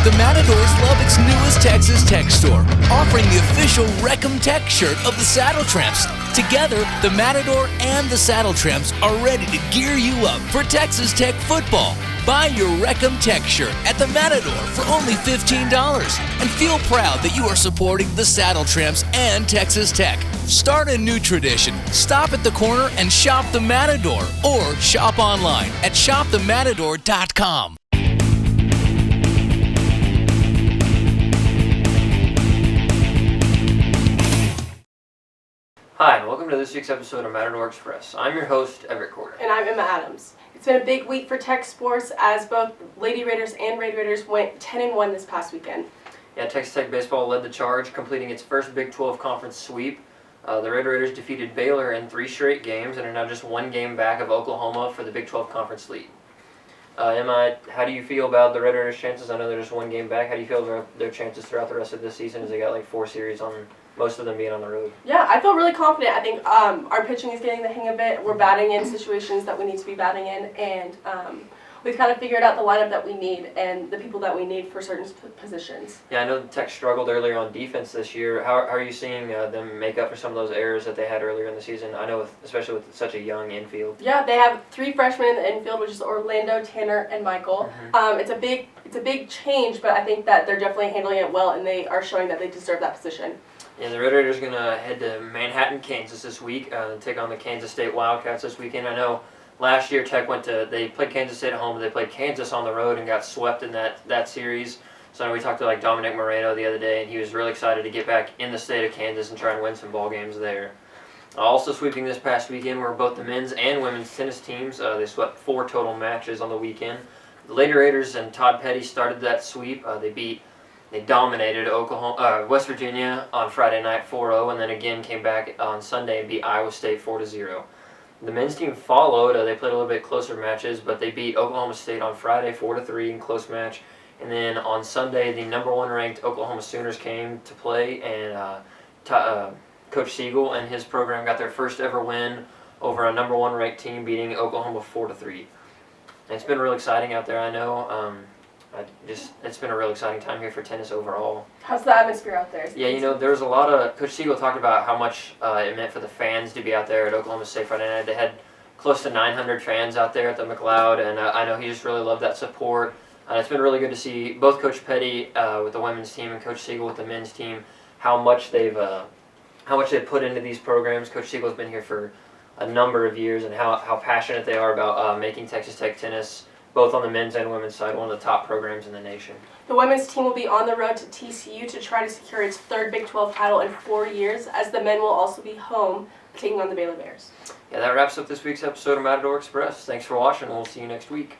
The Matadors love its newest Texas Tech store, offering the official Wreck-'em Tech shirt of the Saddle Tramps. Together, the Matador and the Saddle Tramps are ready to gear you up for Texas Tech football. Buy your Wreck-'em Tech shirt at the Matador for only $15 and feel proud that you are supporting the Saddle Tramps and Texas Tech. Start a new tradition. Stop at the corner and shop the Matador, or shop online at shopthematador.com. Hi, and welcome to this week's episode of Matador Express. I'm your host, Everett. And I'm Emma Adams. It's been a big week for Tech sports as both Lady Raiders and Red Raiders went 10-1 this past weekend. Yeah, Texas Tech baseball led the charge, completing its first Big 12 conference sweep. The Red Raiders defeated Baylor in 3 straight games and are now just 1 game back of Oklahoma for the Big 12 conference lead. Emma, how do you feel about the Red Raiders' chances? I know they're just 1 game back. How do you feel about their chances throughout the rest of this season as they got like 4 series on, most of them being on the road? Yeah, I feel really confident. I think our pitching is getting the hang of it. We're batting in situations that we need to be batting in, and we've kind of figured out the lineup that we need and the people that we need for certain positions. Yeah, I know the Tech struggled earlier on defense this year. How are you seeing them make up for some of those errors that they had earlier in the season? I know, especially with such a young infield. Yeah, they have 3 freshmen in the infield, which is Orlando, Tanner, and Michael. Mm-hmm. It's a big change, but I think that they're definitely handling it well, and they are showing that they deserve that position. Yeah, the Red Raiders are going to head to Manhattan, Kansas this week, take on the Kansas State Wildcats this weekend. I know last year Tech they played Kansas State at home, but they played Kansas on the road and got swept in that series. So we talked to Dominic Moreno the other day, and he was really excited to get back in the state of Kansas and try and win some ball games there. Also sweeping this past weekend were both the men's and women's tennis teams. They swept 4 total matches on the weekend. The Lady Raiders and Todd Petty started that sweep. They dominated West Virginia on Friday night 4-0, and then again came back on Sunday and beat Iowa State 4-0. The men's team followed. They played a little bit closer matches, but they beat Oklahoma State on Friday 4-3 in close match. And then on Sunday, the number 1 ranked Oklahoma Sooners came to play, and Coach Siegel and his program got their first ever win over a number 1 ranked team, beating Oklahoma 4-3. It's been real exciting out there, I know. It's been a real exciting time here for tennis overall. How's the atmosphere out there? Yeah, there was a lot of, Coach Siegel talked about how much it meant for the fans to be out there at Oklahoma State Friday night. They had close to 900 fans out there at the McLeod, and I know he just really loved that support. It's been really good to see both Coach Petty with the women's team and Coach Siegel with the men's team, how much they've put into these programs. Coach Siegel's been here for a number of years, and how passionate they are about making Texas Tech tennis, both on the men's and women's side, one of the top programs in the nation. The women's team will be on the road to TCU to try to secure its 3rd Big 12 title in 4 years, as the men will also be home taking on the Baylor Bears. Yeah, that wraps up this week's episode of Matador Express. Thanks for watching, and we'll see you next week.